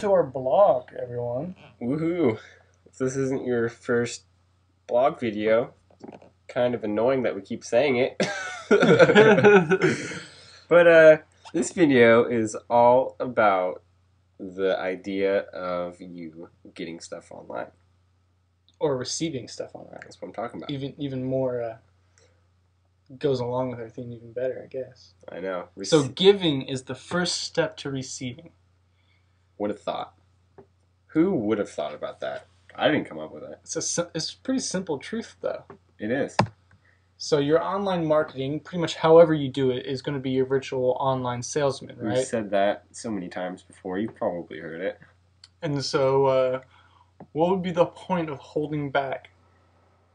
to our blog, everyone. Woohoo! If this isn't your first blog video, kind of annoying that we keep saying it. But this video is all about the idea of you getting stuff online. Or receiving stuff online. That's what I'm talking about. Even more goes along with our theme even better, I guess. I know. So giving is the first step to receiving. Would have thought. Who would have thought about that? I didn't come up with it. It's a pretty simple truth, though. It is. So your online marketing, pretty much however you do it, is going to be your virtual online salesman, right? We've said that so many times before. You've probably heard it. And so what would be the point of holding back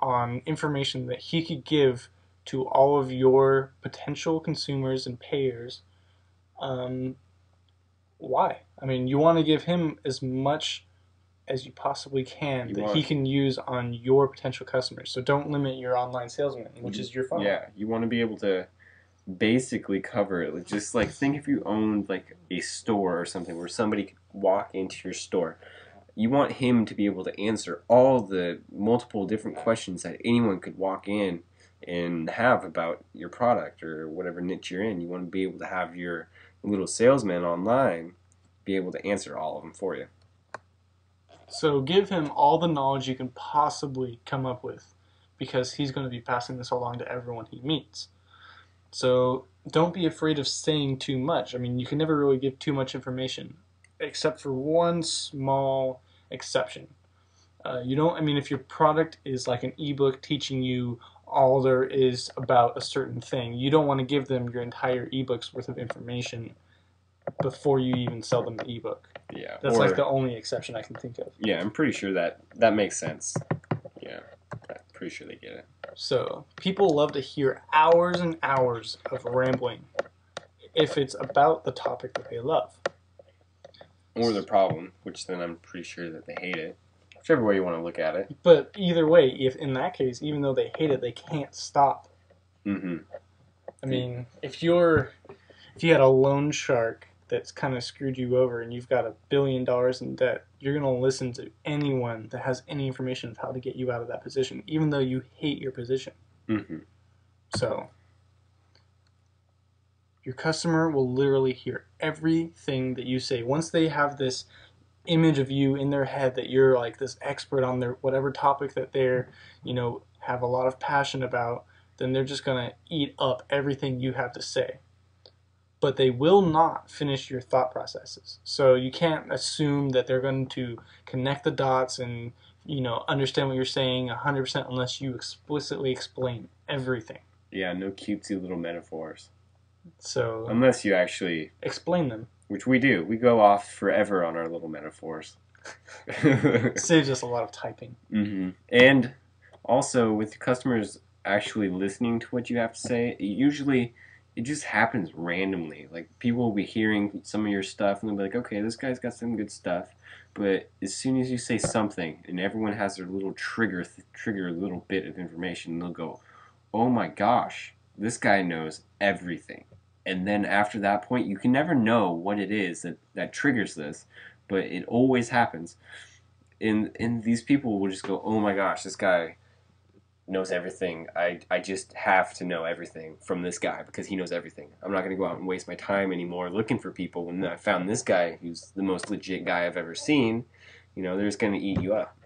on information that he could give to all of your potential consumers and payers? Why? I mean, you want to give him as much as you possibly can that he can use on your potential customers. So don't limit your online salesman, which is your funnel. Yeah, you want to be able to basically cover it. Just like think if you owned like a store or something where somebody could walk into your store. You want him to be able to answer all the multiple different questions that anyone could walk in and have about your product or whatever niche you're in. You want to be able to have your little salesman online be able to answer all of them for you. So give him all the knowledge you can possibly come up with, because he's going to be passing this along to everyone he meets. So don't be afraid of saying too much. I mean, you can never really give too much information, except for one small exception. If your product is like an ebook teaching you all there is about a certain thing, you don't want to give them your entire ebook's worth of information before you even sell them the ebook. Yeah, that's like the only exception I can think of. Yeah, I'm pretty sure that makes sense. Yeah, I'm pretty sure they get it. So people love to hear hours and hours of rambling if it's about the topic that they love. Or their problem, which then I'm pretty sure that they hate it. Whichever way you want to look at it. But either way, if in that case, even though they hate it, they can't stop. Mm-hmm. I mean, if you had a loan shark that's kind of screwed you over and you've got $1 billion in debt, you're going to listen to anyone that has any information of how to get you out of that position, even though you hate your position. Mm-hmm. So your customer will literally hear everything that you say. Once they have this image of you in their head that you're like this expert on their whatever topic that they're, have a lot of passion about, then they're just going to eat up everything you have to say. But they will not finish your thought processes. So you can't assume that they're going to connect the dots and, understand what you're saying 100% unless you explicitly explain everything. Yeah, no cutesy little metaphors. So unless you actually explain them. Which we do. We go off forever on our little metaphors. Saves us a lot of typing. Mm-hmm. And also, with customers actually listening to what you have to say, it just happens randomly. Like, people will be hearing some of your stuff, and they'll be like, okay, this guy's got some good stuff. But as soon as you say something, and everyone has their little trigger a little bit of information, and they'll go, oh my gosh, this guy knows everything. And then after that point, you can never know what it is that triggers this, but it always happens. And these people will just go, oh my gosh, this guy knows everything. I just have to know everything from this guy because he knows everything. I'm not going to go out and waste my time anymore looking for people when I found this guy who's the most legit guy I've ever seen. They're just going to eat you up.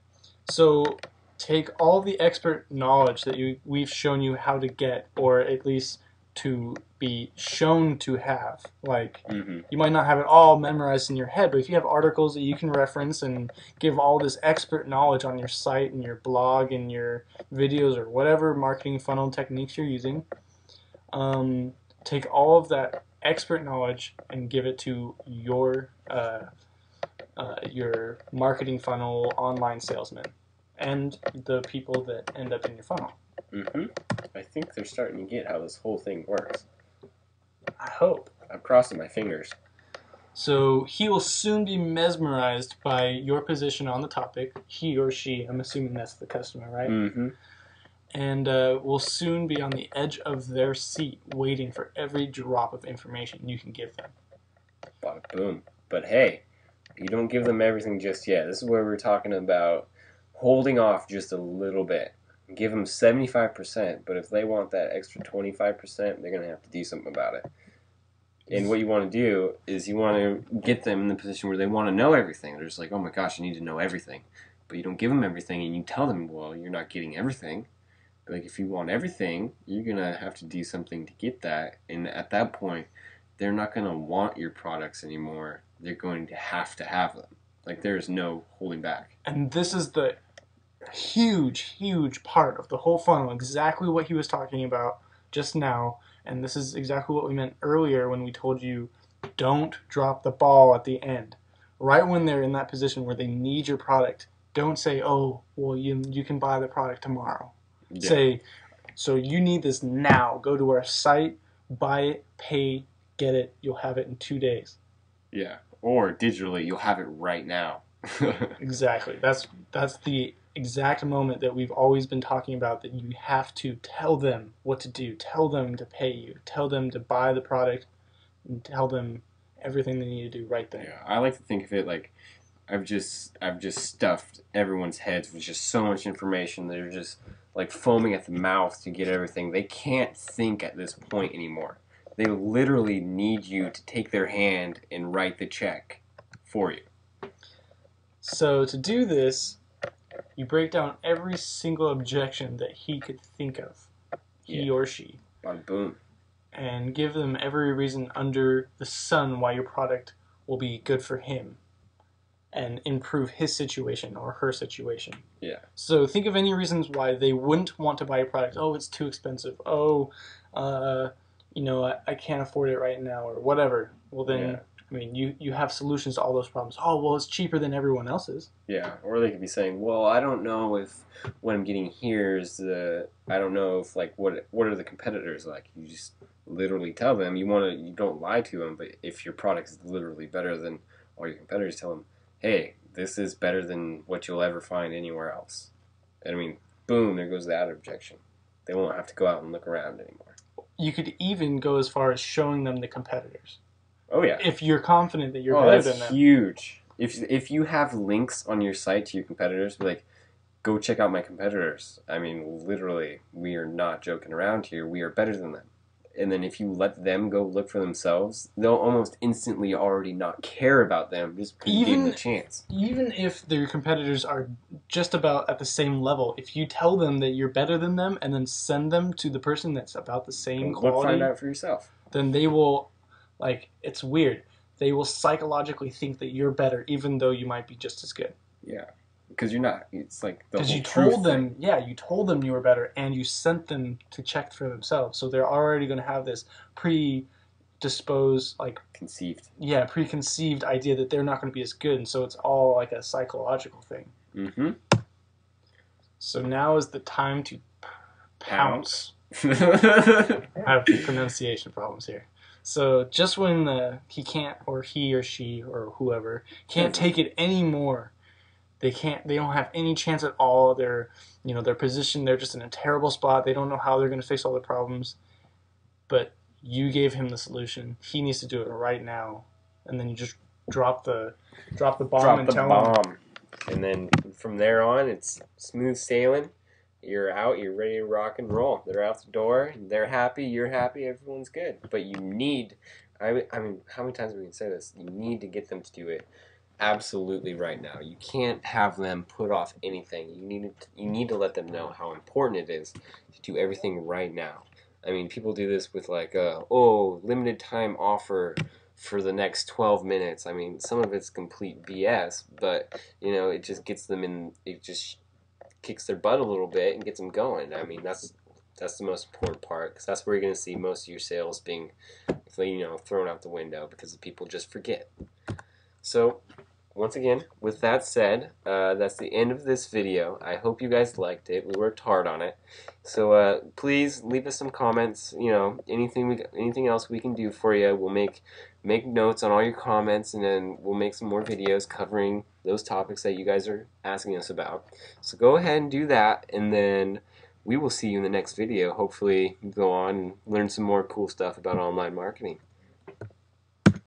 So take all the expert knowledge that we've shown you how to get, or at least to be shown to have. Like, you might not have it all memorized in your head, but if you have articles that you can reference and give all this expert knowledge on your site and your blog and your videos or whatever marketing funnel techniques you're using, take all of that expert knowledge and give it to your marketing funnel online salesman and the people that end up in your funnel. Mm-hmm. I think they're starting to get how this whole thing works. I hope. I'm crossing my fingers. So he will soon be mesmerized by your position on the topic. He or she, I'm assuming that's the customer, right? Mm-hmm. And will soon be on the edge of their seat waiting for every drop of information you can give them. Bada boom. But hey, You don't give them everything just yet. This is where we're talking about holding off just a little bit. Give them 75%, but if they want that extra 25%, they're going to have to do something about it. And what you want to do is you want to get them in the position where they want to know everything. They're just like, oh my gosh, I need to know everything. But you don't give them everything, and you tell them, well, you're not getting everything. But like, if you want everything, you're going to have to do something to get that. And at that point, they're not going to want your products anymore. They're going to have them. Like, there's no holding back. And this is the huge part of the whole funnel, exactly what he was talking about just now. And this is exactly what we meant earlier when we told you don't drop the ball at the end. Right when they're in that position where they need your product, don't say, oh, well, you can buy the product tomorrow. Yeah. Say, so you need this now. Go to our site, buy it, pay, get it. You'll have it in 2 days. Yeah. Or digitally, you'll have it right now. Exactly. That's the exact moment that we've always been talking about, that you have to tell them what to do, tell them to pay you, tell them to buy the product, and tell them everything they need to do right there. Yeah, I like to think of it like I've just stuffed everyone's heads with just so much information. They're just like foaming at the mouth to get everything. They can't think at this point anymore. They literally need you to take their hand and write the check for you. So to do this, you break down every single objection that he could think of, he or she. Boom. And give them every reason under the sun why your product will be good for him and improve his situation or her situation. Yeah. So think of any reasons why they wouldn't want to buy your product. Oh, it's too expensive. Oh, I can't afford it right now, or whatever. Well, then, yeah. I mean, you have solutions to all those problems. Oh, well, it's cheaper than everyone else's. Yeah, or they could be saying, well, I don't know if what I'm getting here is I don't know if, like, what are the competitors like? You just literally tell them, you don't lie to them, but if your product is literally better than all your competitors, tell them, hey, this is better than what you'll ever find anywhere else. And I mean, boom, there goes that objection. They won't have to go out and look around anymore. You could even go as far as showing them the competitors. Oh, yeah. If you're confident that you're better than them. That's huge. If you have links on your site to your competitors, be like, go check out my competitors. I mean, literally, we are not joking around here. We are better than them. And then if you let them go look for themselves, they'll almost instantly already not care about them just because you gave them a chance. Even if their competitors are just about at the same level, if you tell them that you're better than them and then send them to the person that's about the same quality, find out for yourself. Then they will, it's weird. They will psychologically think that you're better, even though you might be just as good. Yeah. Because you're not. It's like the whole you told them, you told them you were better, and you sent them to check for themselves. So they're already going to have this predisposed, preconceived idea that they're not going to be as good, and so it's all like a psychological thing. Mm-hmm. So now is the time to pounce. I have pronunciation problems here. So just when he can't, or he or she or whoever can't take it anymore. They don't have any chance at all. They're positioned, they're just in a terrible spot. They don't know how they're going to fix all their problems. But you gave him the solution. He needs to do it right now. And then you just drop the bomb and tell him. And then from there on, it's smooth sailing. You're out, you're ready to rock and roll. They're out the door, they're happy, you're happy, everyone's good. But you need, I mean, how many times we can say this? You need to get them to do it absolutely right now. You can't have them put off anything. You need to let them know how important it is to do everything right now. I mean, people do this with limited time offer for the next 12 minutes. I mean, some of it's complete BS, but it just gets them in. It just kicks their butt a little bit and gets them going. I mean, that's the most important part, because that's where you're going to see most of your sales being, thrown out the window because people just forget. So, once again, with that said, that's the end of this video. I hope you guys liked it. We worked hard on it. So please leave us some comments. Anything else we can do for you. We'll make notes on all your comments, and then we'll make some more videos covering those topics that you guys are asking us about. So go ahead and do that, and then we will see you in the next video. Hopefully, go on and learn some more cool stuff about online marketing.